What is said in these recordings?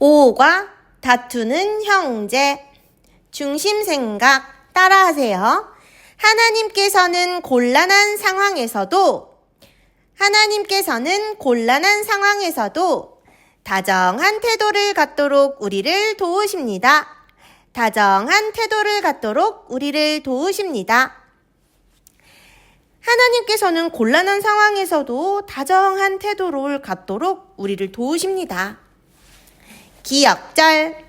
5과 다투는 형제. 중심 생각 따라하세요. 하나님께서는 곤란한 상황에서도 다정한 태도를 갖도록 우리를 도우십니다. 하나님께서는 곤란한 상황에서도 다정한 태도를 갖도록 우리를 도우십니다. 기억절.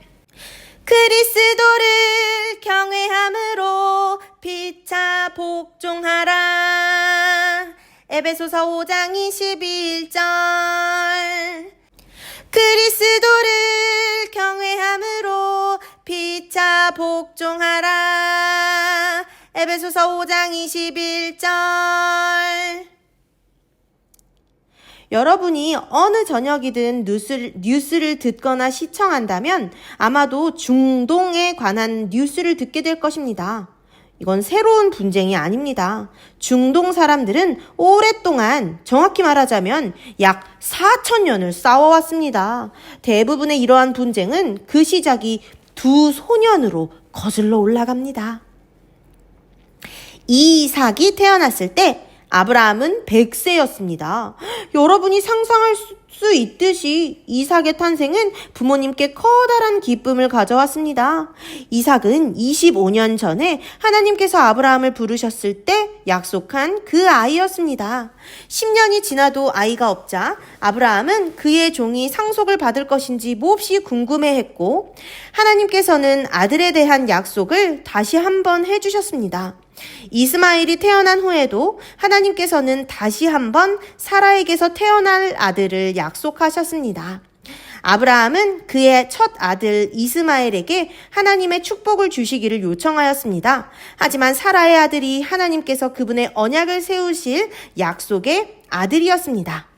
그리스도를 경외함으로 피차 복종하라. 에베소서 5장 21절. 그리스도를 경외함으로 피차 복종하라. 에베소서 5장 21절. 여러분이 어느 저녁이든 뉴스를 듣거나 시청한다면 아마도 중동에 관한 뉴스를 듣게 될 것입니다. 이건 새로운 분쟁이 아닙니다. 중동 사람들은 오랫동안, 정확히 말하자면 약 4,000년을 싸워왔습니다. 대부분의 이러한 분쟁은 그 시작이 두 소년으로 거슬러 올라갑니다. 이삭이 태어났을 때 아브라함은 100세였습니다. 여러분이 상상할 수 있듯이 이삭의 탄생은 부모님께 커다란 기쁨을 가져왔습니다. 이삭은 25년 전에 하나님께서 아브라함을 부르셨을 때 약속한 그 아이였습니다. 10년이 지나도 아이가 없자 아브라함은 그의 종이 상속을 받을 것인지 몹시 궁금해했고, 하나님께서는 아들에 대한 약속을 다시 한번 해주셨습니다. 이스마엘이 태어난 후에도 하나님께서는 다시 한번 사라에게서 태어날 아들을 약속하셨습니다. 아브라함은 그의 첫 아들 이스마엘에게 하나님의 축복을 주시기를 요청하였습니다. 하지만 사라의 아들이 하나님께서 그분의 언약을 세우실 약속의 아들이었습니다.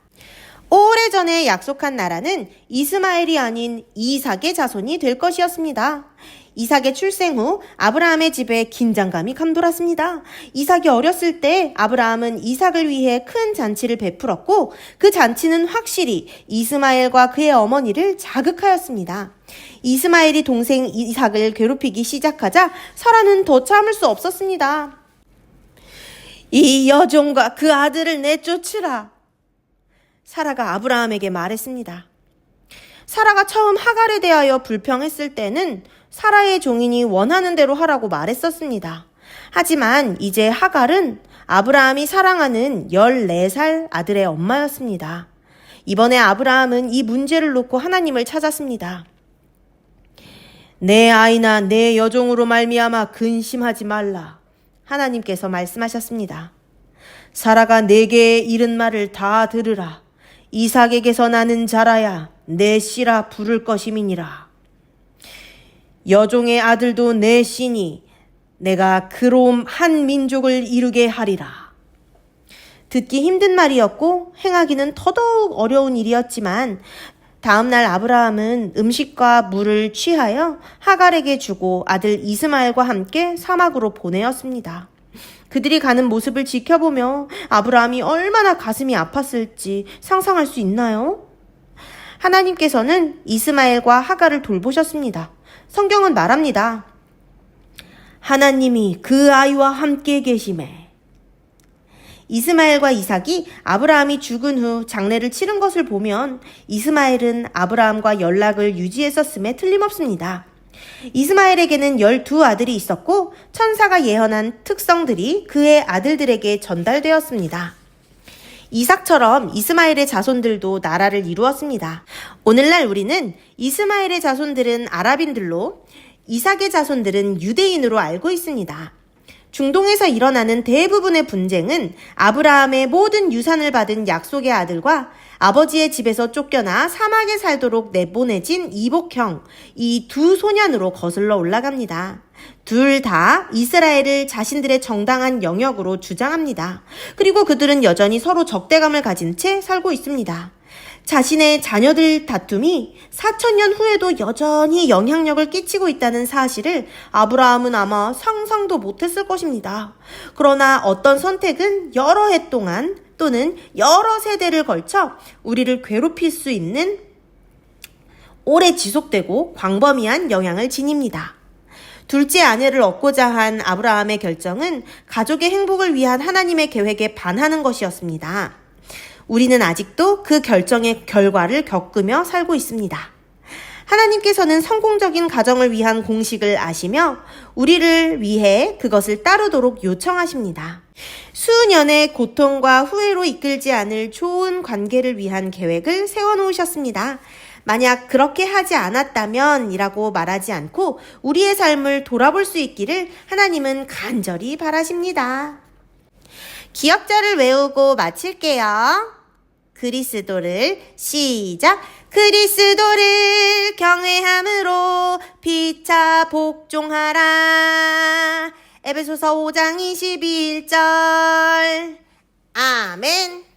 오래전에 약속한 나라는 이스마엘이 아닌 이삭의 자손이 될 것이었습니다. 이삭의 출생 후 아브라함의 집에 긴장감이 감돌았습니다. 이삭이 어렸을 때 아브라함은 이삭을 위해 큰 잔치를 베풀었고, 그 잔치는 확실히 이스마엘과 그의 어머니를 자극하였습니다. 이스마엘이 동생 이삭을 괴롭히기 시작하자 사라는 더 참을 수 없었습니다. 이 여종과 그 아들을 내쫓으라. 사라가 아브라함에게 말했습니다. 사라가 처음 하갈에 대하여 불평했을 때는 사라의 종인이 원하는 대로 하라고 말했었습니다. 하지만 이제 하갈은 아브라함이 사랑하는 14살 아들의 엄마였습니다. 이번에 아브라함은 이 문제를 놓고 하나님을 찾았습니다. 내 아이나 내 여종으로 말미암아 근심하지 말라. 하나님께서 말씀하셨습니다. 사라가 내게 이른 말을 다 들으라. 이삭에게서 나는 자라야 내 씨라 부를 것임이니라. 여종의 아들도 내 씨니 내가 그롬 한 민족을 이루게 하리라. 듣기 힘든 말이었고 행하기는 더더욱 어려운 일이었지만, 다음날 아브라함은 음식과 물을 취하여 하갈에게 주고 아들 이스마엘과 함께 사막으로 보내었습니다. 그들이 가는 모습을 지켜보며 아브라함이 얼마나 가슴이 아팠을지 상상할 수 있나요? 하나님께서는 이스마엘과 하갈을 돌보셨습니다. 성경은 말합니다. 하나님이 그 아이와 함께 계시매. 이스마엘과 이삭이 아브라함이 죽은 후 장례를 치른 것을 보면 이스마엘은 아브라함과 연락을 유지했었음에 틀림없습니다. 이스마엘에게는 12아들이 있었고 천사가 예언한 특성들이 그의 아들들에게 전달되었습니다. 이삭처럼 이스마엘의 자손들도 나라를 이루었습니다. 오늘날 우리는 이스마엘의 자손들은 아랍인들로, 이삭의 자손들은 유대인으로 알고 있습니다. 중동에서 일어나는 대부분의 분쟁은 아브라함의 모든 유산을 받은 약속의 아들과 아버지의 집에서 쫓겨나 사막에 살도록 내보내진 이복형, 이 두 소년으로 거슬러 올라갑니다. 둘 다 이스라엘을 자신들의 정당한 영역으로 주장합니다. 그리고 그들은 여전히 서로 적대감을 가진 채 살고 있습니다. 자신의 자녀들 다툼이 4,000년 후에도 여전히 영향력을 끼치고 있다는 사실을 아브라함은 아마 상상도 못했을 것입니다. 그러나 어떤 선택은 여러 해 동안 또는 여러 세대를 걸쳐 우리를 괴롭힐 수 있는 오래 지속되고 광범위한 영향을 지닙니다. 둘째 아내를 얻고자 한 아브라함의 결정은 가족의 행복을 위한 하나님의 계획에 반하는 것이었습니다. 우리는 아직도 그 결정의 결과를 겪으며 살고 있습니다. 하나님께서는 성공적인 가정을 위한 공식을 아시며 우리를 위해 그것을 따르도록 요청하십니다. 수년의 고통과 후회로 이끌지 않을 좋은 관계를 위한 계획을 세워놓으셨습니다. 만약 그렇게 하지 않았다면 이라고 말하지 않고 우리의 삶을 돌아볼 수 있기를 하나님은 간절히 바라십니다. 기억자를 외우고 마칠게요. 그리스도를 시작. 그리스도를 경외함으로 피차 복종하라. 에베소서 5장 21절. 아멘.